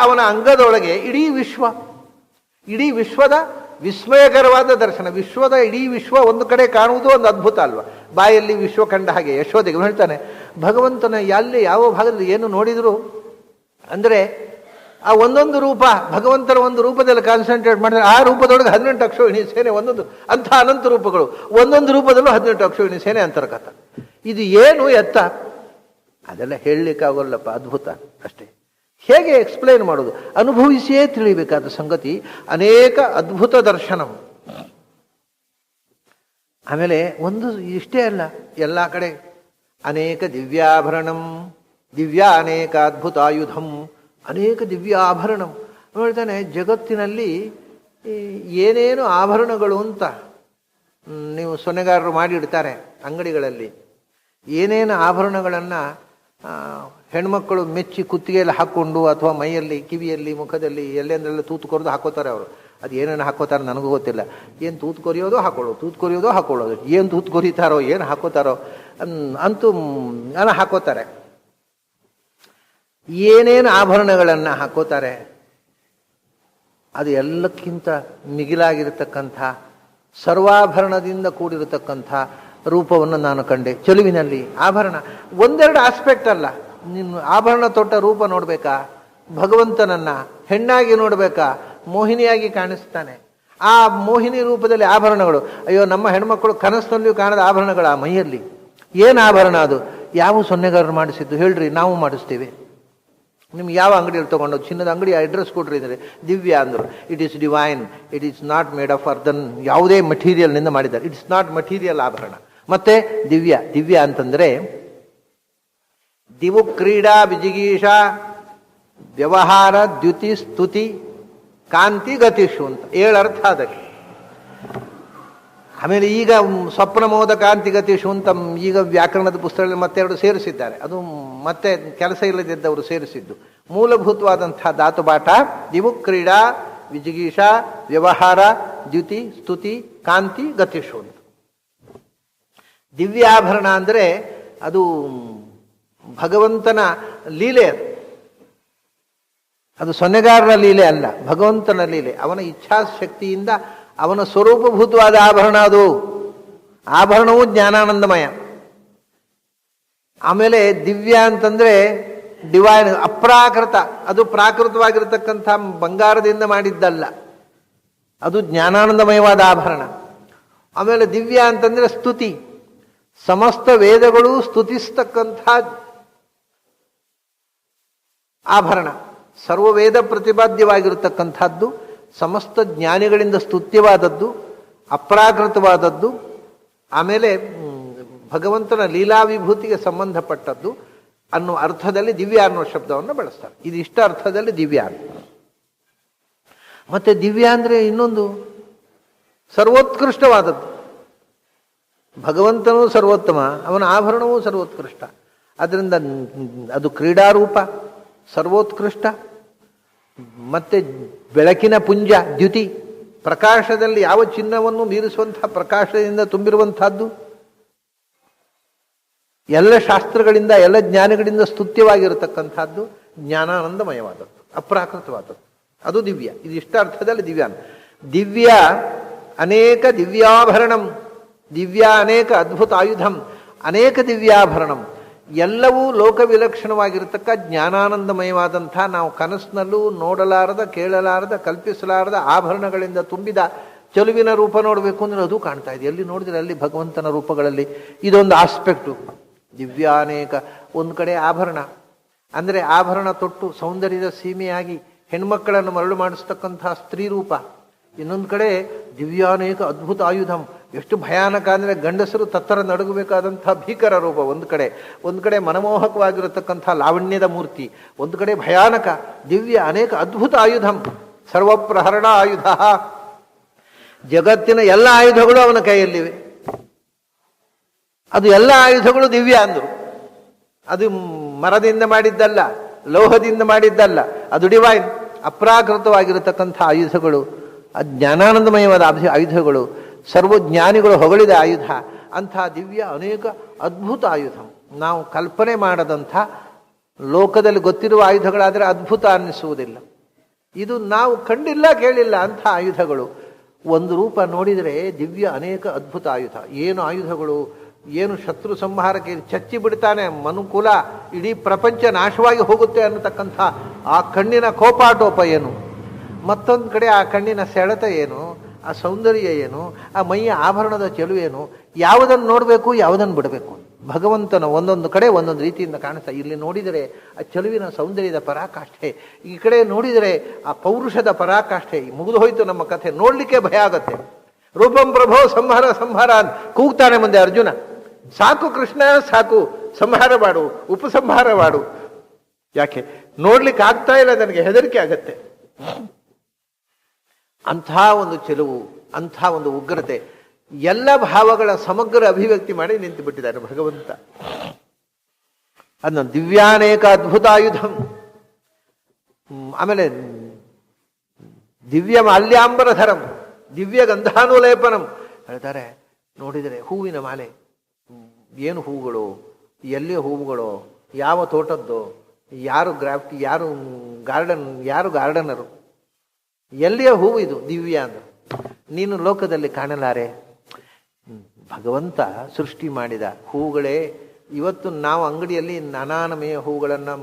ಅವನ ಅಂಗದೊಳಗೆ ಇಡೀ ವಿಶ್ವದ ವಿಸ್ಮಯಕರವಾದ ದರ್ಶನ. ವಿಶ್ವದ ಇಡೀ ವಿಶ್ವ ಒಂದು ಕಡೆ ಕಾಣುವುದು ಒಂದು ಅದ್ಭುತ ಅಲ್ವಾ? ಬಾಯಲ್ಲಿ ವಿಶ್ವ ಕಂಡ ಹಾಗೆ ಯಶೋದೆಗೆ ಹೇಳ್ತಾನೆ, ಭಗವಂತನ ಎಲ್ಲಿ ಯಾವ ಭಾಗದಲ್ಲಿ ಏನು ನೋಡಿದ್ರು ಅಂದರೆ ಆ ಒಂದೊಂದು ರೂಪ, ಭಗವಂತನ ಒಂದು ರೂಪದಲ್ಲಿ ಕಾನ್ಸಂಟ್ರೇಟ್ ಮಾಡಿದ್ರೆ ಆ ರೂಪದೊಳಗೆ 18 ಅಕ್ಷೋಹಿಣಿ ಸೇನೆ, ಒಂದೊಂದು ಅಂಥ ಅನಂತ ರೂಪಗಳು, ಒಂದೊಂದು ರೂಪದಲ್ಲೂ 18 ಅಕ್ಷೋಹಿಣಿ ಸೇನೆ ಅಂತರ್ಗತ. ಇದು ಏನು ಎತ್ತ? ಅದೆಲ್ಲ ಹೇಳಲಿಕ್ಕಾಗೋಲ್ಲಪ್ಪ, ಅದ್ಭುತ ಅಷ್ಟೇ. ಹೇಗೆ ಎಕ್ಸ್ಪ್ಲೇನ್ ಮಾಡೋದು? ಅನುಭವಿಸಿಯೇ ತಿಳಿಬೇಕಾದ ಸಂಗತಿ. ಅನೇಕ ಅದ್ಭುತ ದರ್ಶನಂ. ಆಮೇಲೆ ಒಂದು ಇಷ್ಟೇ ಅಲ್ಲ, ಎಲ್ಲ ಕಡೆ ಅನೇಕ ದಿವ್ಯಾಭರಣಂ, ದಿವ್ಯ ಅನೇಕ ಅದ್ಭುತಾಯುಧಂ, ಅನೇಕ ದಿವ್ಯಾಭರಣಂ. ಹೇಳ್ತಾನೆ, ಜಗತ್ತಿನಲ್ಲಿ ಏನೇನು ಆಭರಣಗಳು ಅಂತ ನೀವು ಸೊನ್ನೆಗಾರರು ಮಾಡಿಡ್ತಾರೆ ಅಂಗಡಿಗಳಲ್ಲಿ. ಏನೇನು ಆಭರಣಗಳನ್ನು ಹೆಣ್ಮಕ್ಕಳು ಮೆಚ್ಚಿ ಕುತ್ತಿಗೆಯಲ್ಲಿ ಹಾಕ್ಕೊಂಡು ಅಥವಾ ಮೈಯಲ್ಲಿ, ಕಿವಿಯಲ್ಲಿ, ಮುಖದಲ್ಲಿ ಎಲ್ಲೆಂದ್ರೆಲ್ಲ ತೂತು ಕೊರೆದು ಹಾಕೋತಾರೆ ಅವರು. ಅದು ಏನೇನು ಹಾಕೋತಾರೆ ನನಗೂ ಗೊತ್ತಿಲ್ಲ. ಏನು ತೂತು ಕೊರಿಯೋದೋ ಹಾಕೊಳ್ಳೋದು, ಏನು ತೂತು ಕೊರಿತಾರೋ ಏನು ಹಾಕೋತಾರೋ ಅಂತೂ ಹಾಕೋತಾರೆ. ಏನೇನು ಆಭರಣಗಳನ್ನು ಹಾಕೋತಾರೆ, ಅದು ಎಲ್ಲಕ್ಕಿಂತ ಮಿಗಿಲಾಗಿರತಕ್ಕಂಥ ಸರ್ವಾಭರಣದಿಂದ ಕೂಡಿರತಕ್ಕಂಥ ರೂಪವನ್ನು ನಾನು ಕಂಡೆ ಚೆಲುವಿನಲ್ಲಿ. ಆಭರಣ ಒಂದೆರಡು ಆಸ್ಪೆಕ್ಟ್ ಅಲ್ಲ. ನೀನು ಆಭರಣ ತೊಟ್ಟ ರೂಪ ನೋಡಬೇಕಾ? ಭಗವಂತನನ್ನು ಹೆಣ್ಣಾಗಿ ನೋಡಬೇಕಾ? ಮೋಹಿನಿಯಾಗಿ ಕಾಣಿಸ್ತಾನೆ. ಆ ಮೋಹಿನಿ ರೂಪದಲ್ಲಿ ಆಭರಣಗಳು. ಅಯ್ಯೋ, ನಮ್ಮ ಹೆಣ್ಮಕ್ಕಳು ಕನಸಿನಲ್ಲಿಯೂ ಕಾಣದ ಆಭರಣಗಳು ಆ ಮೈಯಲ್ಲಿ. ಏನು ಆಭರಣ ಅದು? ಯಾವ ಸೊನ್ನೆಗಾರರು ಮಾಡಿಸಿದ್ದು ಹೇಳ್ರಿ, ನಾವು ಮಾಡಿಸ್ತೀವಿ. ನಿಮ್ಗೆ ಯಾವ ಅಂಗಡಿಯಲ್ಲಿ ತೊಗೊಂಡು ಚಿನ್ನದ ಅಂಗಡಿ ಅಡ್ರೆಸ್ ಕೊಡ್ರಿ ಅಂದರೆ ದಿವ್ಯ ಅಂದರು. It is divine, it is not made of earthen, ಯಾವುದೇ ಮಟೀರಿಯಲ್ನಿಂದ ಮಾಡಿದ್ದಾರೆ. ಇಟ್ಸ್ ನಾಟ್ ಮಟೀರಿಯಲ್ ಆಭರಣ. ಮತ್ತೆ ದಿವ್ಯ ಅಂತಂದರೆ ದಿವು ಕ್ರೀಡಾ ವಿಜಿಗೀಷ ವ್ಯವಹಾರ ದ್ಯುತಿ ಸ್ತುತಿ ಕಾಂತಿ ಗತಿಷು ಅಂತ 7 ಅರ್ಥ ಅದಕ್ಕೆ. ಆಮೇಲೆ ಈಗ ಸ್ವಪ್ನ ಮೋದ ಕಾಂತಿ ಗತಿಷು ಅಂತ ಈಗ ವ್ಯಾಕರಣದ ಪುಸ್ತಕದಲ್ಲಿ ಮತ್ತೆರಡು ಸೇರಿಸಿದ್ದಾರೆ. ಅದು ಮತ್ತೆ ಕೆಲಸ ಇಲ್ಲದಿದ್ದವರು ಸೇರಿಸಿದ್ದು. ಮೂಲಭೂತವಾದಂಥ ಧಾತುಪಾಠ ದಿವು ಕ್ರೀಡಾ ವಿಜಿಗೀಷ ವ್ಯವಹಾರ ದ್ಯುತಿ ಸ್ತುತಿ ಕಾಂತಿ ಗತಿಷು ಅಂತ. ದಿವ್ಯಾಭರಣ ಅಂದರೆ ಅದು ಭಗವಂತನ ಲೀಲೆ. ಅದು ಸೊನ್ನೆಗಾರನ ಲೀಲೆ ಅಲ್ಲ, ಭಗವಂತನ ಲೀಲೆ. ಅವನ ಇಚ್ಛಾಶಕ್ತಿಯಿಂದ ಅವನ ಸ್ವರೂಪಭೂತವಾದ ಆಭರಣ ಅದು. ಆಭರಣವು ಜ್ಞಾನಾನಂದಮಯ. ಆಮೇಲೆ ದಿವ್ಯ ಅಂತಂದರೆ ಡಿವೈನ್, ಅಪ್ರಾಕೃತ. ಅದು ಪ್ರಾಕೃತವಾಗಿರತಕ್ಕಂಥ ಬಂಗಾರದಿಂದ ಮಾಡಿದ್ದಲ್ಲ. ಅದು ಜ್ಞಾನಾನಂದಮಯವಾದ ಆಭರಣ. ಆಮೇಲೆ ದಿವ್ಯ ಅಂತಂದರೆ ಸ್ತುತಿ, ಸಮಸ್ತ ವೇದಗಳು ಸ್ತುತಿಸ್ತಕ್ಕಂಥ ಆಭರಣ, ಸರ್ವವೇದ ಪ್ರತಿಪಾದ್ಯವಾಗಿರತಕ್ಕಂಥದ್ದು, ಸಮಸ್ತ ಜ್ಞಾನಿಗಳಿಂದ ಸ್ತುತ್ಯವಾದದ್ದು, ಅಪ್ರಾಕೃತವಾದದ್ದು, ಆಮೇಲೆ ಭಗವಂತನ ಲೀಲಾವಿಭೂತಿಗೆ ಸಂಬಂಧಪಟ್ಟದ್ದು ಅನ್ನೋ ಅರ್ಥದಲ್ಲಿ ದಿವ್ಯ ಅನ್ನೋ ಶಬ್ದವನ್ನು ಬಳಸ್ತಾರೆ. ಇದು ಇಷ್ಟ ಅರ್ಥದಲ್ಲಿ ದಿವ್ಯ. ಮತ್ತೆ ದಿವ್ಯ ಅಂದರೆ ಇನ್ನೊಂದು ಸರ್ವೋತ್ಕೃಷ್ಟವಾದದ್ದು. ಭಗವಂತನೂ ಸರ್ವೋತ್ತಮ, ಅವನ ಆಭರಣವೂ ಸರ್ವೋತ್ಕೃಷ್ಟ. ಅದರಿಂದ ಅದು ಕ್ರೀಡಾರೂಪ ಸರ್ವೋತ್ಕೃಷ್ಟ. ಮತ್ತೆ ಬೆಳಕಿನ ಪುಂಜ ದ್ಯುತಿ, ಪ್ರಕಾಶದಲ್ಲಿ ಯಾವ ಚಿನ್ನವನ್ನು ಮೀರಿಸುವಂತಹ ಪ್ರಕಾಶದಿಂದ ತುಂಬಿರುವಂತಹದ್ದು, ಎಲ್ಲ ಶಾಸ್ತ್ರಗಳಿಂದ ಎಲ್ಲ ಜ್ಞಾನಿಗಳಿಂದ ಸ್ತುತ್ಯವಾಗಿರತಕ್ಕಂಥದ್ದು, ಜ್ಞಾನಾನಂದಮಯವಾದದ್ದು, ಅಪ್ರಾಕೃತವಾದದ್ದು, ಅದು ದಿವ್ಯ. ಇದು ಇಷ್ಟ ಅರ್ಥದಲ್ಲಿ ದಿವ್ಯ. ದಿವ್ಯ ಅನೇಕ ದಿವ್ಯಾಭರಣಂ, ದಿವ್ಯ ಅನೇಕ ಅದ್ಭುತ ಆಯುಧಂ, ಅನೇಕ ದಿವ್ಯಾಭರಣಂ, ಎಲ್ಲವೂ ಲೋಕವಿಲಕ್ಷಣವಾಗಿರತಕ್ಕ ಜ್ಞಾನಾನಂದಮಯವಾದಂಥ, ನಾವು ಕನಸಿನಲ್ಲೂ ನೋಡಲಾರದ, ಕೇಳಲಾರದ, ಕಲ್ಪಿಸಲಾರದ ಆಭರಣಗಳಿಂದ ತುಂಬಿದ ಚೆಲುವಿನ ರೂಪ ನೋಡಬೇಕು ಅಂದರೆ ಅದು ಕಾಣ್ತಾ ಇದೆ. ಎಲ್ಲಿ ನೋಡಿದರೆ ಅಲ್ಲಿ ಭಗವಂತನ ರೂಪಗಳಲ್ಲಿ ಇದೊಂದು ಆಸ್ಪೆಕ್ಟು. ದಿವ್ಯಾನೇಕ, ಒಂದು ಕಡೆ ಆಭರಣ ಅಂದರೆ ಆಭರಣ ತೊಟ್ಟು ಸೌಂದರ್ಯದ ಸೀಮೆಯಾಗಿ ಹೆಣ್ಮಕ್ಕಳನ್ನು ಮರಳು ಮಾಡಿಸ್ತಕ್ಕಂತಹ ಸ್ತ್ರೀ ರೂಪ. ಇನ್ನೊಂದು ಕಡೆ ದಿವ್ಯಾನೇಕ ಅದ್ಭುತ ಆಯುಧಂ, ಎಷ್ಟು ಭಯಾನಕ ಅಂದರೆ ಗಂಡಸರು ತತ್ತರ ನಡುಗಬೇಕಾದಂಥ ಭೀಕರ ರೂಪ ಒಂದು ಕಡೆ ಮನಮೋಹಕವಾಗಿರತಕ್ಕಂಥ ಲಾವಣ್ಯದ ಮೂರ್ತಿ, ಒಂದು ಕಡೆ ಭಯಾನಕ ದಿವ್ಯ ಅನೇಕ ಅದ್ಭುತ ಆಯುಧಂ, ಸರ್ವಪ್ರಹರಣ ಆಯುಧ. ಜಗತ್ತಿನ ಎಲ್ಲ ಆಯುಧಗಳು ಅವನ ಕೈಯಲ್ಲಿವೆ. ಅದು ಎಲ್ಲ ಆಯುಧಗಳು ದಿವ್ಯ ಅಂದರು. ಅದು ಮರದಿಂದ ಮಾಡಿದ್ದಲ್ಲ, ಲೋಹದಿಂದ ಮಾಡಿದ್ದಲ್ಲ, ಅದು ಡಿವೈನ್ ಅಪ್ರಾಕೃತವಾಗಿರತಕ್ಕಂಥ ಆಯುಧಗಳು, ಜ್ಞಾನಾನಂದಮಯವಾದ ಆಯುಧಗಳು, ಸರ್ವಜ್ಞಾನಿಗಳು ಹೊಗಳಿದ ಆಯುಧ. ಅಂಥ ದಿವ್ಯ ಅನೇಕ ಅದ್ಭುತ ಆಯುಧ, ನಾವು ಕಲ್ಪನೆ ಮಾಡದಂಥ ಲೋಕದಲ್ಲಿ ಗೊತ್ತಿರುವ ಆಯುಧಗಳಾದರೆ ಅದ್ಭುತ ಅನ್ನಿಸುವುದಿಲ್ಲ. ಇದು ನಾವು ಕಂಡಿಲ್ಲ ಕೇಳಿಲ್ಲ ಅಂಥ ಆಯುಧಗಳು. ಒಂದು ರೂಪ ನೋಡಿದರೆ ದಿವ್ಯ ಅನೇಕ ಅದ್ಭುತ ಆಯುಧ. ಏನು ಆಯುಧಗಳು, ಏನು ಶತ್ರು ಸಂಹಾರಕ್ಕೆ ಚಚ್ಚಿ ಬಿಡ್ತಾನೆ ಮನುಕುಲ, ಇಡೀ ಪ್ರಪಂಚ ನಾಶವಾಗಿ ಹೋಗುತ್ತೆ ಅನ್ನತಕ್ಕಂಥ ಆ ಕಣ್ಣಿನ ಕೋಪಾಟೋಪ ಏನು, ಮತ್ತೊಂದು ಕಡೆ ಆ ಕಣ್ಣಿನ ಸೆಳೆತ ಏನು, ಆ ಸೌಂದರ್ಯ ಏನು, ಆ ಮೈಯ ಆಭರಣದ ಚೆಲುವೇನು, ಯಾವುದನ್ನು ನೋಡಬೇಕು ಯಾವುದನ್ನು ಬಿಡಬೇಕು. ಭಗವಂತನ ಒಂದೊಂದು ಕಡೆ ಒಂದೊಂದು ರೀತಿಯಿಂದ ಕಾಣಿಸ್ತಾ. ಇಲ್ಲಿ ನೋಡಿದರೆ ಆ ಚೆಲುವಿನ ಸೌಂದರ್ಯದ ಪರಾಕಾಷ್ಠೆ, ಈ ಕಡೆ ನೋಡಿದರೆ ಆ ಪೌರುಷದ ಪರಾಕಾಷ್ಠೆ. ಮುಗಿದು ಹೋಯ್ತು ನಮ್ಮ ಕಥೆ, ನೋಡಲಿಕ್ಕೆ ಭಯ ಆಗತ್ತೆ. ರೂಪಂ ಪ್ರಭೋ ಸಂಹಾರ ಸಂಹಾರ ಅಂತ ಕೂಗ್ತಾನೆ ಮುಂದೆ ಅರ್ಜುನ. ಸಾಕು ಕೃಷ್ಣ ಸಾಕು, ಸಂಹಾರ ಮಾಡು, ಉಪಸಂಹಾರ ಮಾಡು. ಯಾಕೆ ನೋಡ್ಲಿಕ್ಕೆ ಆಗ್ತಾ ಇಲ್ಲ, ನನಗೆ ಹೆದರಿಕೆ ಆಗತ್ತೆ. ಅಂಥ ಒಂದು ಚೆಲುವು, ಅಂಥ ಒಂದು ಉಗ್ರತೆ, ಎಲ್ಲ ಭಾವಗಳ ಸಮಗ್ರ ಅಭಿವ್ಯಕ್ತಿ ಮಾಡಿ ನಿಂತು ಬಿಟ್ಟಿದ್ದಾರೆ ಭಗವಂತ. ಅದನ್ನು ದಿವ್ಯಾನೇಕ ಅದ್ಭುತ ಆಯುಧಂ. ಆಮೇಲೆ ದಿವ್ಯ ಮಾಲ್ಯಾಂಬರಧರಂ, ದಿವ್ಯ ಗಂಧಾನುಲೇಪನಂ ಹೇಳ್ತಾರೆ. ನೋಡಿದರೆ ಹೂವಿನ ಮಾಲೆ, ಏನು ಹೂಗಳು, ಎಲ್ಲಿ ಹೂವುಗಳು, ಯಾವ ತೋಟದ್ದು, ಯಾರು ಗ್ರಾಫ್ಟಿ, ಯಾರು ಗಾರ್ಡನರು, ಎಲ್ಲಿಯ ಹೂವು ಇದು ದಿವ್ಯ ಅಂದರು. ನೀನು ಲೋಕದಲ್ಲಿ ಕಾಣಲಾರೆ. ಭಗವಂತ ಸೃಷ್ಟಿ ಮಾಡಿದ ಹೂಗಳೇ. ಇವತ್ತು ನಾವು ಅಂಗಡಿಯಲ್ಲಿ ನಾನಾನಮಯ ಹೂಗಳನ್ನು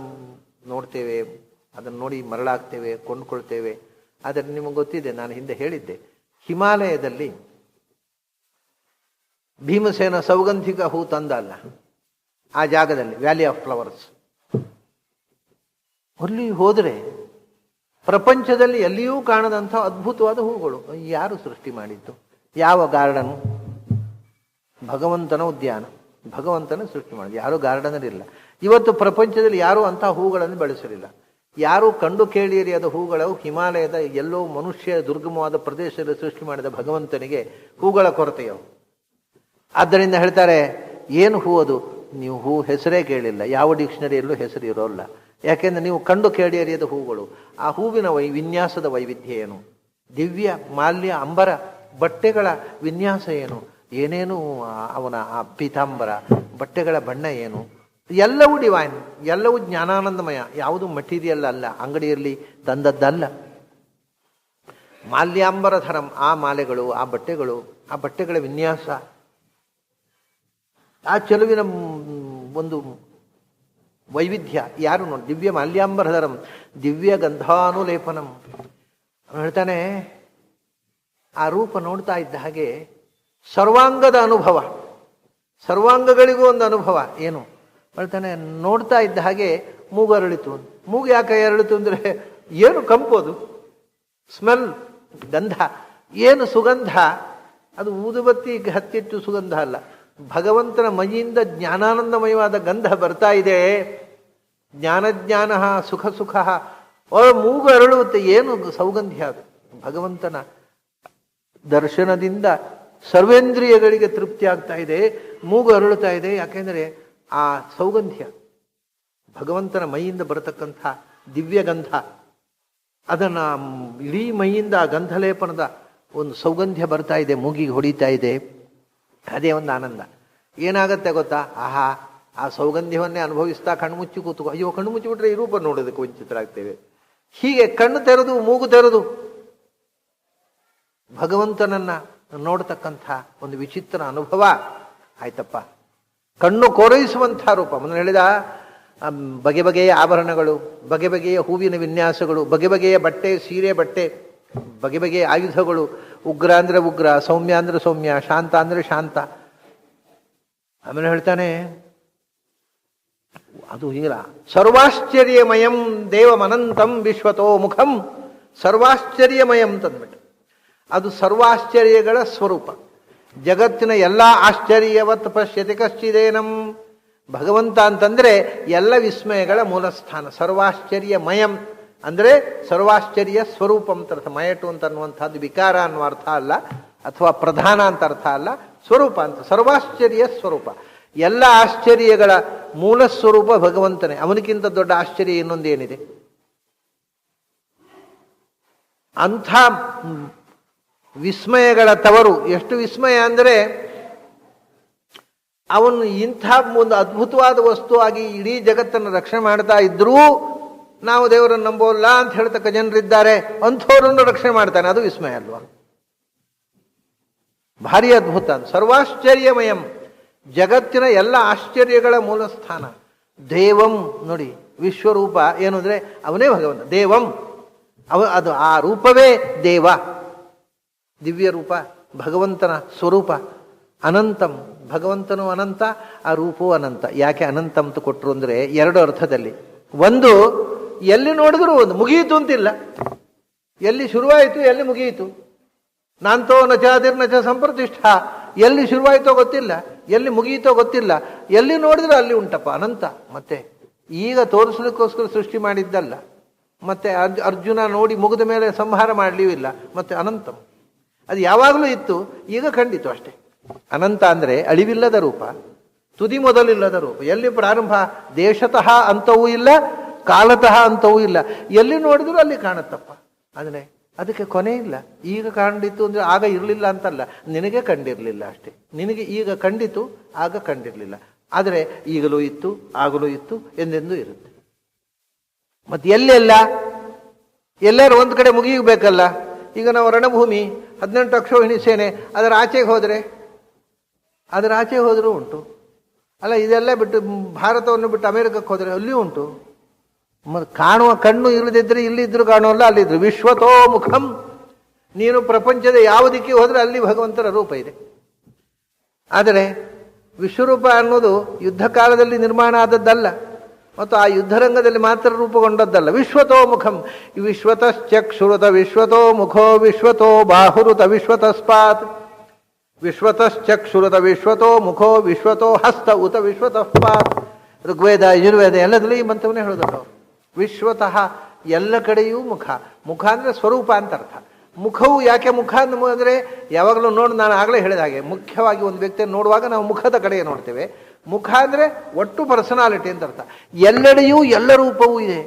ನೋಡ್ತೇವೆ, ಅದನ್ನು ನೋಡಿ ಮರಳಾಗ್ತೇವೆ, ಕೊಂಡ್ಕೊಳ್ತೇವೆ. ಆದರೆ ನಿಮಗೆ ಗೊತ್ತಿದೆ, ನಾನು ಹಿಂದೆ ಹೇಳಿದ್ದೆ, ಹಿಮಾಲಯದಲ್ಲಿ ಭೀಮಸೇನ ಸೌಗಂಧಿಕ ಹೂ ತಂದಲ್ಲ, ಆ ಜಾಗದಲ್ಲಿ ವ್ಯಾಲಿ ಆಫ್ ಫ್ಲವರ್ಸ್, ಅಲ್ಲಿ ಹೋದರೆ ಪ್ರಪಂಚದಲ್ಲಿ ಎಲ್ಲಿಯೂ ಕಾಣದಂಥ ಅದ್ಭುತವಾದ ಹೂಗಳು. ಯಾರು ಸೃಷ್ಟಿ ಮಾಡಿದ್ದು? ಯಾವ ಗಾರ್ಡನ್? ಭಗವಂತನ ಉದ್ಯಾನ, ಭಗವಂತನ ಸೃಷ್ಟಿ ಮಾಡಿದ್ದು. ಯಾರೂ ಗಾರ್ಡನರ್ ಇಲ್ಲ ಇವತ್ತು ಪ್ರಪಂಚದಲ್ಲಿ. ಯಾರೂ ಅಂಥ ಹೂಗಳನ್ನು ಬೆಳೆಸಲಿಲ್ಲ. ಯಾರೂ ಕಂಡು ಕೇಳಿಯರಿಯಾದ ಹೂಗಳು ಹಿಮಾಲಯದ ಎಲ್ಲೋ ಮನುಷ್ಯ ದುರ್ಗಮವಾದ ಪ್ರದೇಶದಲ್ಲಿ ಸೃಷ್ಟಿ ಮಾಡಿದ ಭಗವಂತನಿಗೆ ಹೂಗಳ ಕೊರತೆಯವು. ಆದ್ದರಿಂದ ಹೇಳ್ತಾರೆ, ಏನು ಹೂ ಅದು? ನೀವು ಹೂ ಹೆಸರೇ ಕೇಳಿಲ್ಲ, ಯಾವ ಡಿಕ್ಷನರಿಯಲ್ಲೂ ಹೆಸರು ಇರೋಲ್ಲ. ಯಾಕೆಂದ್ರೆ ನೀವು ಕಂಡು ಕೇಳಿಯರಿಯದ ಹೂಗಳು. ಆ ಹೂವಿನ ವಿನ್ಯಾಸದ ವೈವಿಧ್ಯ ಏನು, ದಿವ್ಯ ಮಾಲ್ಯ ಅಂಬರ ಬಟ್ಟೆಗಳ ವಿನ್ಯಾಸ ಏನು, ಏನೇನು ಅವನ ಆ ಪೀತಾಂಬರ ಬಟ್ಟೆಗಳ ಬಣ್ಣ ಏನು, ಎಲ್ಲವೂ ಡಿವೈನ್, ಎಲ್ಲವೂ ಜ್ಞಾನಾನಂದಮಯ. ಯಾವುದು ಮಟೀರಿಯಲ್ ಅಲ್ಲ, ಅಂಗಡಿಯಲ್ಲಿ ತಂದದ್ದಲ್ಲ. ಮಾಲ್ಯಾಂಬರಧರಂ, ಆ ಮಾಲೆಗಳು, ಆ ಬಟ್ಟೆಗಳ ವಿನ್ಯಾಸ, ಆ ಚೆಲುವಿನ ಒಂದು ವೈವಿಧ್ಯ ಯಾರು ನೋಡಿ. ದಿವ್ಯ ಮಾಲ್ಯಾಂಬರಧರಂ, ದಿವ್ಯ ಗಂಧಾನುಲೇಪನಂ. ಹೇಳ್ತಾನೆ, ಆ ರೂಪ ನೋಡ್ತಾ ಇದ್ದ ಹಾಗೆ ಸರ್ವಾಂಗದ ಅನುಭವ, ಸರ್ವಾಂಗಗಳಿಗೂ ಒಂದು ಅನುಭವ ಏನು ಹೇಳ್ತಾನೆ. ನೋಡ್ತಾ ಇದ್ದ ಹಾಗೆ ಮೂಗು ಅರಳಿತು. ಮೂಗು ಯಾಕೆ ಅರಳಿತು ಅಂದರೆ ಏನು ಕಂಪೋದು, ಸ್ಮೆಲ್, ಗಂಧ, ಏನು ಸುಗಂಧ, ಅದು ಊದುಬತ್ತಿ ಹತ್ತಿಟ್ಟು ಸುಗಂಧ ಅಲ್ಲ, ಭಗವಂತನ ಮೈಯಿಂದ ಜ್ಞಾನಾನಂದಮಯವಾದ ಗಂಧ ಬರ್ತಾ ಇದೆ. ಜ್ಞಾನ ಸುಖ ಸುಖ, ಮೂಗು ಅರಳುತ್ತೆ. ಏನು ಸೌಗಂಧ್ಯ ಅದು, ಭಗವಂತನ ದರ್ಶನದಿಂದ ಸರ್ವೇಂದ್ರಿಯಗಳಿಗೆ ತೃಪ್ತಿ ಆಗ್ತಾ ಇದೆ, ಮೂಗು ಅರಳುತ್ತಾ ಇದೆ. ಯಾಕೆಂದರೆ ಆ ಸೌಗಂಧ್ಯ ಭಗವಂತನ ಮೈಯಿಂದ ಬರತಕ್ಕಂಥ ದಿವ್ಯಗಂಧ, ಅದನ್ನು ಇಡೀ ಮೈಯಿಂದ ಗಂಧಲೇಪನದ ಒಂದು ಸೌಗಂಧ್ಯ ಬರ್ತಾ ಇದೆ, ಮೂಗಿಗೆ ಹೊಡಿತಾ ಇದೆ. ಅದೇ ಒಂದು ಆನಂದ. ಏನಾಗತ್ತೆ ಗೊತ್ತಾ, ಆಹಾ ಆ ಸೌಗಂಧ್ಯವನ್ನೇ ಅನುಭವಿಸ್ತಾ ಕಣ್ಮುಚ್ಚಿ ಕೂತು, ಅಯ್ಯೋ ಕಣ್ಣು ಮುಚ್ಚಿಬಿಟ್ರೆ ಈ ರೂಪ ನೋಡೋದಕ್ಕೆ ವಂಚಿತರಾಗ್ತೇವೆ. ಹೀಗೆ ಕಣ್ಣು ತೆರೆದು ಮೂಗು ತೆರೆದು ಭಗವಂತನನ್ನ ನೋಡ್ತಕ್ಕಂಥ ಒಂದು ವಿಚಿತ್ರ ಅನುಭವ ಆಯ್ತಪ್ಪ. ಕಣ್ಣು ಕೋರೈಸುವಂಥ ರೂಪ. ಮೊದಲು ಹೇಳಿದ ಬಗೆ ಬಗೆಯ ಆಭರಣಗಳು, ಬಗೆ ಬಗೆಯ ಹೂವಿನ ವಿನ್ಯಾಸಗಳು, ಬಗೆ ಬಗೆಯ ಬಟ್ಟೆ, ಸೀರೆ ಬಟ್ಟೆ, ಬಗೆ ಬಗೆಯ ಆಯುಧಗಳು. ಉಗ್ರ ಅಂದರೆ ಉಗ್ರ, ಸೌಮ್ಯ ಅಂದರೆ ಸೌಮ್ಯ, ಶಾಂತ ಅಂದರೆ ಶಾಂತ. ಆಮೇಲೆ ಹೇಳ್ತಾನೆ ಅದು ಹೀಗಿಲ್ಲ, ಸರ್ವಾಶ್ಚರ್ಯಮಯಂ ದೇವಮನಂತಂ ವಿಶ್ವತೋ ಮುಖಂ, ಸರ್ವಾಶ್ಚರ್ಯಮಯಂ ತಂದ್ಬಿಟ್ಟು ಅದು ಸರ್ವಾಶ್ಚರ್ಯಗಳ ಸ್ವರೂಪ. ಜಗತ್ತಿನ ಎಲ್ಲ ಆಶ್ಚರ್ಯವತ್ ಪಶ್ಯತಿ ಕಶ್ಚಿದೇನಂ. ಭಗವಂತ ಅಂತಂದ್ರೆ ಎಲ್ಲ ವಿಸ್ಮಯಗಳ ಮೂಲಸ್ಥಾನ. ಸರ್ವಾಶ್ಚರ್ಯಮಯಂ ಅಂದರೆ ಸರ್ವಾಶ್ಚರ್ಯ ಸ್ವರೂಪ ಅಂತ ಅರ್ಥ. ಮಯಟು ಅಂತ ಅನ್ನುವಂಥದ್ದು ವಿಕಾರ ಅನ್ನುವ ಅರ್ಥ ಅಲ್ಲ, ಅಥವಾ ಪ್ರಧಾನ ಅಂತ ಅರ್ಥ ಅಲ್ಲ, ಸ್ವರೂಪ ಅಂತ. ಸರ್ವಾಶ್ಚರ್ಯ ಸ್ವರೂಪ, ಎಲ್ಲ ಆಶ್ಚರ್ಯಗಳ ಮೂಲ ಸ್ವರೂಪ ಭಗವಂತನೇ. ಅವನಿಗಿಂತ ದೊಡ್ಡ ಆಶ್ಚರ್ಯ ಇನ್ನೊಂದೇನಿದೆ? ಅಂಥ ವಿಸ್ಮಯಗಳ ತವರು. ಎಷ್ಟು ವಿಸ್ಮಯ ಅಂದರೆ ಅವನು ಇಂಥ ಒಂದು ಅದ್ಭುತವಾದ ವಸ್ತು ಆಗಿ ಇಡೀ ಜಗತ್ತನ್ನು ರಕ್ಷಣೆ ಮಾಡ್ತಾ ಇದ್ರೂ ನಾವು ದೇವರನ್ನು ನಂಬೋಲ್ಲ ಅಂತ ಹೇಳ್ತಕ್ಕ ಜನರಿದ್ದಾರೆ, ಅಂಥವರನ್ನು ರಕ್ಷಣೆ ಮಾಡ್ತಾನೆ. ಅದು ವಿಸ್ಮಯ ಅಲ್ವಾ? ಭಾರಿ ಅದ್ಭುತ. ಸರ್ವಾಶ್ಚರ್ಯಮಯಂ, ಜಗತ್ತಿನ ಎಲ್ಲ ಆಶ್ಚರ್ಯಗಳ ಮೂಲ ಸ್ಥಾನ. ದೇವಂ ನೋಡಿ, ವಿಶ್ವರೂಪ ಏನು ಅಂದರೆ ಅವನೇ ಭಗವಂತ. ದೇವಂ ಅದು ಆ ರೂಪವೇ ದೇವ, ದಿವ್ಯ ರೂಪ, ಭಗವಂತನ ಸ್ವರೂಪ. ಅನಂತಂ, ಭಗವಂತನು ಅನಂತ, ಆ ರೂಪವೂ ಅನಂತ. ಯಾಕೆ ಅನಂತ ಅಂತ ಕೊಟ್ಟರು ಅಂದರೆ ಎರಡು ಅರ್ಥದಲ್ಲಿ. ಒಂದು, ಎಲ್ಲಿ ನೋಡಿದ್ರು ಒಂದು ಮುಗಿಯಿತು ಅಂತಿಲ್ಲ, ಎಲ್ಲಿ ಶುರುವಾಯಿತು ಎಲ್ಲಿ ಮುಗಿಯಿತು. ನಾಂತೋ ನಚಾದಿರ್ನಚ ಸಂಪ್ರತಿಷ್ಠ, ಎಲ್ಲಿ ಶುರುವಾಯಿತೋ ಗೊತ್ತಿಲ್ಲ, ಎಲ್ಲಿ ಮುಗಿಯಿತೋ ಗೊತ್ತಿಲ್ಲ, ಎಲ್ಲಿ ನೋಡಿದ್ರು ಅಲ್ಲಿ ಉಂಟಪ್ಪ, ಅನಂತ. ಮತ್ತೆ ಈಗ ತೋರಿಸಲಿಕ್ಕೋಸ್ಕರ ಸೃಷ್ಟಿ ಮಾಡಿದ್ದಲ್ಲ, ಮತ್ತೆ ಅರ್ಜುನ ನೋಡಿ ಮುಗಿದ ಮೇಲೆ ಸಂಹಾರ ಮಾಡಲಿಯೂ ಇಲ್ಲ. ಮತ್ತೆ ಅನಂತಂ, ಅದು ಯಾವಾಗಲೂ ಇತ್ತು, ಈಗ ಖಂಡಿತು ಅಷ್ಟೇ. ಅನಂತ ಅಂದರೆ ಅಳಿವಿಲ್ಲದ ರೂಪ, ತುದಿ ಮೊದಲಿಲ್ಲದ ರೂಪ. ಎಲ್ಲಿ ಪ್ರಾರಂಭ, ದೇಶತಃ ಅಂತವೂ ಇಲ್ಲ, ಕಾಲತಃ ಅಂತವೂ ಇಲ್ಲ, ಎಲ್ಲಿ ನೋಡಿದ್ರು ಅಲ್ಲಿ ಕಾಣುತ್ತಪ್ಪ. ಅಂದರೆ ಅದಕ್ಕೆ ಕೊನೆ ಇಲ್ಲ. ಈಗ ಕಂಡಿತು ಅಂದರೆ ಆಗ ಇರಲಿಲ್ಲ ಅಂತಲ್ಲ, ನಿನಗೆ ಕಂಡಿರಲಿಲ್ಲ ಅಷ್ಟೇ. ನಿನಗೆ ಈಗ ಕಂಡಿತು, ಆಗ ಕಂಡಿರಲಿಲ್ಲ. ಆದರೆ ಈಗಲೂ ಇತ್ತು, ಆಗಲೂ ಇತ್ತು, ಎಂದೆಂದೂ ಇರುತ್ತೆ. ಮತ್ತು ಎಲ್ಲೆಲ್ಲ ಎಲ್ಲರೂ ಒಂದು ಕಡೆ ಮುಗಿಯಬೇಕಲ್ಲ. ಈಗ ನಾವು ರಣಭೂಮಿ 18 ಅಕ್ಷೋಹಿಣಿ ಸೇನೆ, ಅದರ ಆಚೆಗೆ ಹೋದರೆ ಅದರ ಆಚೆಗೆ ಹೋದರೂ ಉಂಟು ಅಲ್ಲ. ಇದೆಲ್ಲ ಬಿಟ್ಟು ಭಾರತವನ್ನು ಬಿಟ್ಟು ಅಮೆರಿಕಕ್ಕೆ ಹೋದರೆ ಅಲ್ಲಿಯೂ ಉಂಟು. ಕಾಣುವ ಕಣ್ಣು ಇಲ್ಲದಿದ್ದರೆ ಇಲ್ಲಿದ್ದರೂ ಕಾಣುವಲ್ಲ, ಅಲ್ಲಿದ್ರು. ವಿಶ್ವತೋ ಮುಖಂ, ನೀನು ಪ್ರಪಂಚದ ಯಾವುದಕ್ಕೆ ಹೋದರೆ ಅಲ್ಲಿ ಭಗವಂತನ ರೂಪ ಇದೆ. ಆದರೆ ವಿಶ್ವರೂಪ ಅನ್ನೋದು ಯುದ್ಧ ಕಾಲದಲ್ಲಿ ನಿರ್ಮಾಣ ಆದದ್ದಲ್ಲ, ಮತ್ತು ಆ ಯುದ್ಧರಂಗದಲ್ಲಿ ಮಾತ್ರ ರೂಪುಗೊಂಡದ್ದಲ್ಲ. ವಿಶ್ವತೋ ಮುಖಂ, ವಿಶ್ವತಶ್ಚಕ್ಷುರುತ ವಿಶ್ವತೋ ಮುಖೋ ವಿಶ್ವತೋ ಬಾಹುರುತ ವಿಶ್ವತಸ್ಪಾತ್, ವಿಶ್ವತಶ್ಚಕ್ಷುರುತ ವಿಶ್ವತೋ ಮುಖೋ ವಿಶ್ವತೋ ಹಸ್ತ ಉತ ವಿಶ್ವತಸ್ಪಾತ್. ಋಗ್ವೇದ ಯಜುರ್ವೇದ ಎಲ್ಲದರಲ್ಲಿ ಈ ಮಂತ್ರವನ್ನೇ ಹೇಳೋದಲ್ಲ. ವಿಶ್ವತಃ, ಎಲ್ಲ ಕಡೆಯೂ ಮುಖ. ಮುಖ ಅಂದರೆ ಸ್ವರೂಪ ಅಂತ ಅರ್ಥ. ಮುಖವು ಯಾಕೆ ಮುಖ ಅಂದರೆ ಯಾವಾಗಲೂ ನೋಡಿ, ನಾನು ಆಗಲೇ ಹೇಳಿದ ಹಾಗೆ, ಮುಖ್ಯವಾಗಿ ಒಂದು ವ್ಯಕ್ತಿಯನ್ನು ನೋಡುವಾಗ ನಾವು ಮುಖದ ಕಡೆಗೆ ನೋಡ್ತೇವೆ. ಮುಖ ಅಂದರೆ ಒಟ್ಟು ಪರ್ಸನಾಲಿಟಿ ಅಂತ ಅರ್ಥ. ಎಲ್ಲೆಡೆಯೂ ಎಲ್ಲ ರೂಪವೂ ಇದೆ,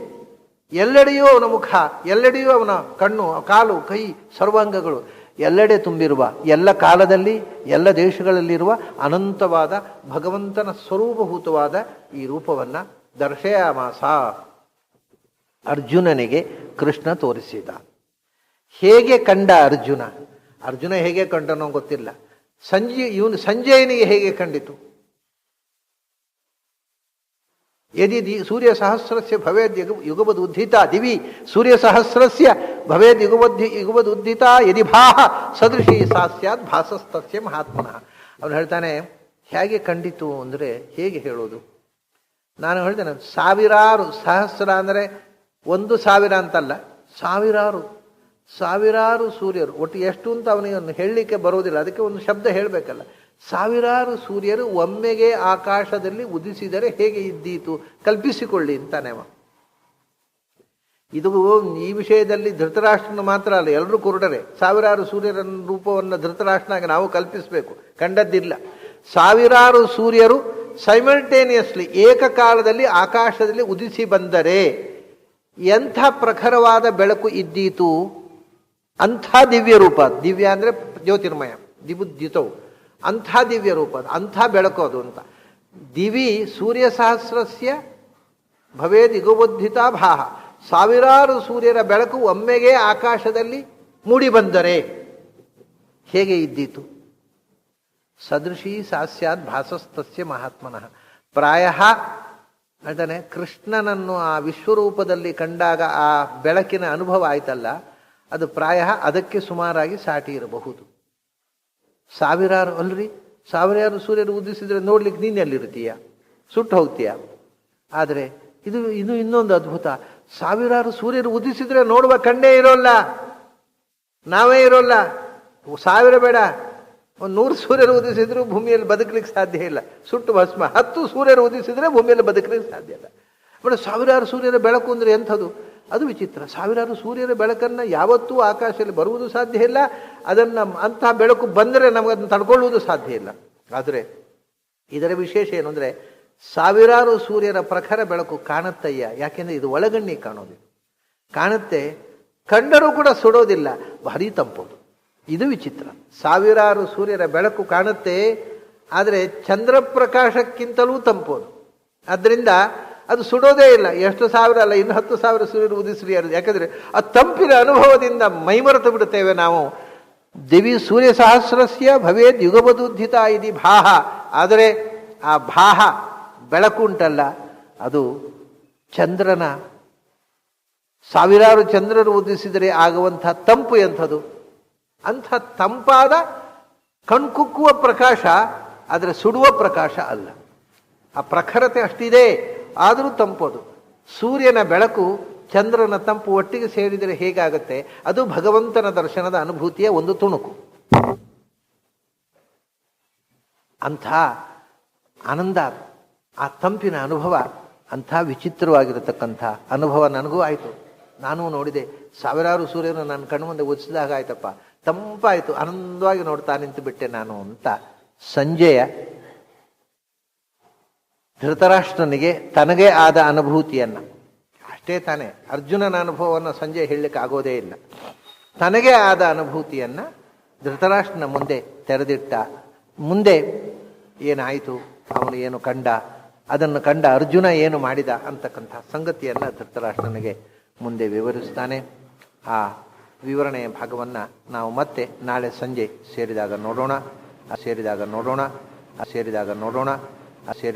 ಎಲ್ಲೆಡೆಯೂ ಅವನ ಮುಖ, ಎಲ್ಲೆಡೆಯೂ ಅವನ ಕಣ್ಣು, ಕಾಲು, ಕೈ, ಸರ್ವಾಂಗಗಳು ಎಲ್ಲೆಡೆ ತುಂಬಿರುವ, ಎಲ್ಲ ಕಾಲದಲ್ಲಿ ಎಲ್ಲ ದೇಶಗಳಲ್ಲಿರುವ ಅನಂತವಾದ ಭಗವಂತನ ಸ್ವರೂಪಭೂತವಾದ ಈ ರೂಪವನ್ನು ದರ್ಶಯಾಮಾಸ, ಅರ್ಜುನನಿಗೆ ಕೃಷ್ಣ ತೋರಿಸಿದ. ಹೇಗೆ ಕಂಡ ಅರ್ಜುನ? ಅರ್ಜುನ ಹೇಗೆ ಕಂಡನೋ ಗೊತ್ತಿಲ್ಲ. ಸಂಜಯನಿಗೆ ಹೇಗೆ ಕಂಡಿತು? ಯದಿ ಸೂರ್ಯ ಸಹಸ್ರಸ್ಯ ಭವೇದ್ ಯುಗಪದ್ ಉದ್ಧಿತ ದಿವಿ ಸೂರ್ಯ ಸಹಸ್ರಸ್ಯ ಭವೇದ್ ಯುಗಪದ್ ಉದ್ಧಿತ ಯದಿ ಭಾಹ ಸದೃಶಿ ಸಾ ಸ್ಯಾತ್ ಭಾಸಸ್ತಸ್ಯ ಮಹಾತ್ಮನಃ. ಅವನು ಹೇಳ್ತಾನೆ, ಹೇಗೆ ಕಂಡಿತು ಅಂದರೆ ಹೇಗೆ ಹೇಳೋದು? ನಾನು ಹೇಳ್ತೇನೆ, ಸಾವಿರಾರು, ಸಹಸ್ರ ಅಂದರೆ 1,000 ಅಂತಲ್ಲ, ಸಾವಿರಾರು ಸೂರ್ಯರು, ಒಟ್ಟು ಎಷ್ಟು ಅಂತ ಅವನಿಗೆ ಹೇಳಲಿಕ್ಕೆ ಬರೋದಿಲ್ಲ, ಅದಕ್ಕೆ ಒಂದು ಶಬ್ದ ಹೇಳಬೇಕಲ್ಲ. ಸಾವಿರಾರು ಸೂರ್ಯರು ಒಮ್ಮೆಗೆ ಆಕಾಶದಲ್ಲಿ ಉದಿಸಿದರೆ ಹೇಗೆ ಇದ್ದೀತು ಕಲ್ಪಿಸಿಕೊಳ್ಳಿ ಅಂತಾನೆ ಅವ. ಇದು ಈ ವಿಷಯದಲ್ಲಿ ಧೃತರಾಷ್ಟ್ರನ ಮಾತ್ರ ಅಲ್ಲ, ಎಲ್ಲರೂ ಕುರುಡರೆ. ಸಾವಿರಾರು ಸೂರ್ಯರ ರೂಪವನ್ನು ಧೃತರಾಷ್ಟ್ರನಾಗಿ ನಾವು ಕಲ್ಪಿಸಬೇಕು, ಕಂಡದ್ದಿಲ್ಲ. ಸಾವಿರಾರು ಸೂರ್ಯರು ಸೈಮಲ್ಟೇನಿಯಸ್ಲಿ ಏಕಕಾಲದಲ್ಲಿ ಆಕಾಶದಲ್ಲಿ ಉದಿಸಿ ಬಂದರೆ ಎಂಥ ಪ್ರಖರವಾದ ಬೆಳಕು ಇದ್ದೀತು, ಅಂಥ ದಿವ್ಯ ರೂಪ. ದಿವ್ಯ ಅಂದರೆ ಜ್ಯೋತಿರ್ಮಯ, ದಿಬುದ್ಯುತವು, ಅಂಥ ದಿವ್ಯ ರೂಪ, ಅಂಥ ಬೆಳಕು ಅದು ಅಂತ. ದಿವಿ ಸೂರ್ಯ ಸಹಸ್ರಸ್ಯ ಭವೇದ್ ಯುಗಬೋದ್ಧಿತ ಭಾಹ, ಸಾವಿರಾರು ಸೂರ್ಯರ ಬೆಳಕು ಒಮ್ಮೆಗೆ ಆಕಾಶದಲ್ಲಿ ಮೂಡಿ ಬಂದರೆ ಹೇಗೆ ಇದ್ದೀತು? ಸದೃಶಿ ಸಾಸ್ಯಾತ್ ಭಾಸಸ್ತಸ್ಯ ಮಹಾತ್ಮನಃ. ಪ್ರಾಯ ಹೇಳ್ತಾನೆ, ಕೃಷ್ಣನನ್ನು ಆ ವಿಶ್ವರೂಪದಲ್ಲಿ ಕಂಡಾಗ ಆ ಬೆಳಕಿನ ಅನುಭವ ಆಯ್ತಲ್ಲ, ಅದು ಪ್ರಾಯ ಅದಕ್ಕೆ ಸುಮಾರಾಗಿ ಸಾಟಿ ಇರಬಹುದು. ಸಾವಿರಾರು ಅಲ್ರಿ, ಸಾವಿರಾರು ಸೂರ್ಯರು ಉದಿಸಿದ್ರೆ ನೋಡ್ಲಿಕ್ಕೆ ನೀನು ಎಲ್ಲಿರ್ತೀಯ, ಸುಟ್ಟು ಹೋಗ್ತೀಯ. ಆದರೆ ಇದು ಇನ್ನೊಂದು ಅದ್ಭುತ, ಸಾವಿರಾರು ಸೂರ್ಯರು ಉದಿಸಿದ್ರೆ ನೋಡುವ ಕಣ್ಣೇ ಇರೋಲ್ಲ, ನಾವೇ ಇರೋಲ್ಲ. 1000 ಬೇಡ, 100 ಸೂರ್ಯರು ಉದಿಸಿದ್ರು ಭೂಮಿಯಲ್ಲಿ ಬದುಕಲಿಕ್ಕೆ ಸಾಧ್ಯ ಇಲ್ಲ, ಸುಟ್ಟು ಭಸ್ಮ. 10 ಸೂರ್ಯರು ಉದಿಸಿದ್ರೆ ಭೂಮಿಯಲ್ಲಿ ಬದುಕಲಿಕ್ಕೆ ಸಾಧ್ಯ ಇಲ್ಲ. ಬಟ್ ಸಾವಿರಾರು ಸೂರ್ಯರ ಬೆಳಕು ಅಂದರೆ ಎಂಥದ್ದು? ಅದು ವಿಚಿತ್ರ. ಸಾವಿರಾರು ಸೂರ್ಯರ ಬೆಳಕನ್ನು ಯಾವತ್ತೂ ಆಕಾಶದಲ್ಲಿ ಬರುವುದು ಸಾಧ್ಯ ಇಲ್ಲ. ಅದನ್ನು ಅಂತಹ ಬೆಳಕು ಬಂದರೆ ನಮಗದನ್ನು ತಡ್ಕೊಳ್ಳುವುದು ಸಾಧ್ಯ ಇಲ್ಲ. ಆದರೆ ಇದರ ವಿಶೇಷ ಏನು ಅಂದರೆ, ಸಾವಿರಾರು ಸೂರ್ಯರ ಪ್ರಖರ ಬೆಳಕು ಕಾಣುತ್ತಯ್ಯ. ಯಾಕೆಂದರೆ ಇದು ಒಳಗಣ್ಣಿಗೆ ಕಾಣೋದಿಲ್ಲ, ಕಾಣುತ್ತೆ, ಕಂಡರೂ ಕೂಡ ಸುಡೋದಿಲ್ಲ, ಭಾರಿ ತಂಪೋದು. ಇದು ವಿಚಿತ್ರ. ಸಾವಿರಾರು ಸೂರ್ಯರ ಬೆಳಕು ಕಾಣುತ್ತೆ, ಆದರೆ ಚಂದ್ರಪ್ರಕಾಶಕ್ಕಿಂತಲೂ ತಂಪೋದು. ಆದ್ದರಿಂದ ಅದು ಸುಡೋದೇ ಇಲ್ಲ. ಎಷ್ಟು ಸಾವಿರ ಅಲ್ಲ, ಇನ್ನು 10,000 ಸೂರ್ಯರು ಉದಿಸ್ರಿ ಯಾರು. ಯಾಕಂದರೆ ಆ ತಂಪಿನ ಅನುಭವದಿಂದ ಮೈಮರೆತು ಬಿಡುತ್ತೇವೆ ನಾವು. ದಿವಿ ಸೂರ್ಯ ಸಹಸ್ರಸ್ಯ ಭವೇದ್ ಯುಗಪದುದ್ಧಿತ ಇದಿ ಭಾಹ. ಆದರೆ ಆ ಭಾಹ ಬೆಳಕು ಉಂಟಲ್ಲ, ಅದು ಚಂದ್ರನ, ಸಾವಿರಾರು ಚಂದ್ರರು ಉದಿಸಿದರೆ ಆಗುವಂಥ ತಂಪು ಎಂಥದ್ದು? ಅಂಥ ತಂಪಾದ ಕಣ್ಕುಕ್ಕುವ ಪ್ರಕಾಶ, ಆದರೆ ಸುಡುವ ಪ್ರಕಾಶ ಅಲ್ಲ. ಆ ಪ್ರಖರತೆ ಅಷ್ಟಿದೆ, ಆದರೂ ತಂಪೋದು. ಸೂರ್ಯನ ಬೆಳಕು ಚಂದ್ರನ ತಂಪು ಒಟ್ಟಿಗೆ ಸೇರಿದರೆ ಹೇಗಾಗುತ್ತೆ? ಅದು ಭಗವಂತನ ದರ್ಶನದ ಅನುಭೂತಿಯ ಒಂದು ತುಣುಕು. ಅಂಥ ಆನಂದ, ಆ ತಂಪಿನ ಅನುಭವ, ಅಂಥ ವಿಚಿತ್ರವಾಗಿರತಕ್ಕಂಥ ಅನುಭವ ನನಗೂ ಆಯಿತು. ನಾನು ನೋಡಿದೆ, ಸಾವಿರಾರು ಸೂರ್ಯನು ನನ್ನ ಕಣ್ಣು ಮುಂದೆ ಉದಿಸಿದಾಗ ಆಯ್ತಪ್ಪ, ತಂಪಾಯಿತು, ಆನಂದವಾಗಿ ನೋಡ್ತಾ ನಿಂತು ಬಿಟ್ಟೆ ನಾನು ಅಂತ ಸಂಜೆಯ ಧೃತರಾಷ್ಟ್ರನಿಗೆ ತನಗೇ ಆದ ಅನುಭೂತಿಯನ್ನು, ಅಷ್ಟೇ ತಾನೇ, ಅರ್ಜುನನ ಅನುಭವವನ್ನು ಸಂಜೆ ಹೇಳಲಿಕ್ಕೆ ಆಗೋದೇ ಇಲ್ಲ. ತನಗೇ ಆದ ಅನುಭೂತಿಯನ್ನು ಧೃತರಾಷ್ಟ್ರನ ಮುಂದೆ ತೆರೆದಿಟ್ಟ. ಮುಂದೆ ಏನಾಯಿತು, ಅವನು ಏನು ಕಂಡ, ಅದನ್ನು ಕಂಡ ಅರ್ಜುನ ಏನು ಮಾಡಿದ ಅಂತಕ್ಕಂಥ ಸಂಗತಿಯನ್ನು ಧೃತರಾಷ್ಟ್ರನಿಗೆ ಮುಂದೆ ವಿವರಿಸ್ತಾನೆ. ಆ ವಿವರಣೆಯ ಭಾಗವನ್ನು ನಾವು ಮತ್ತೆ ನಾಳೆ ಸಂಜೆ ಸೇರಿದಾಗ ನೋಡೋಣ.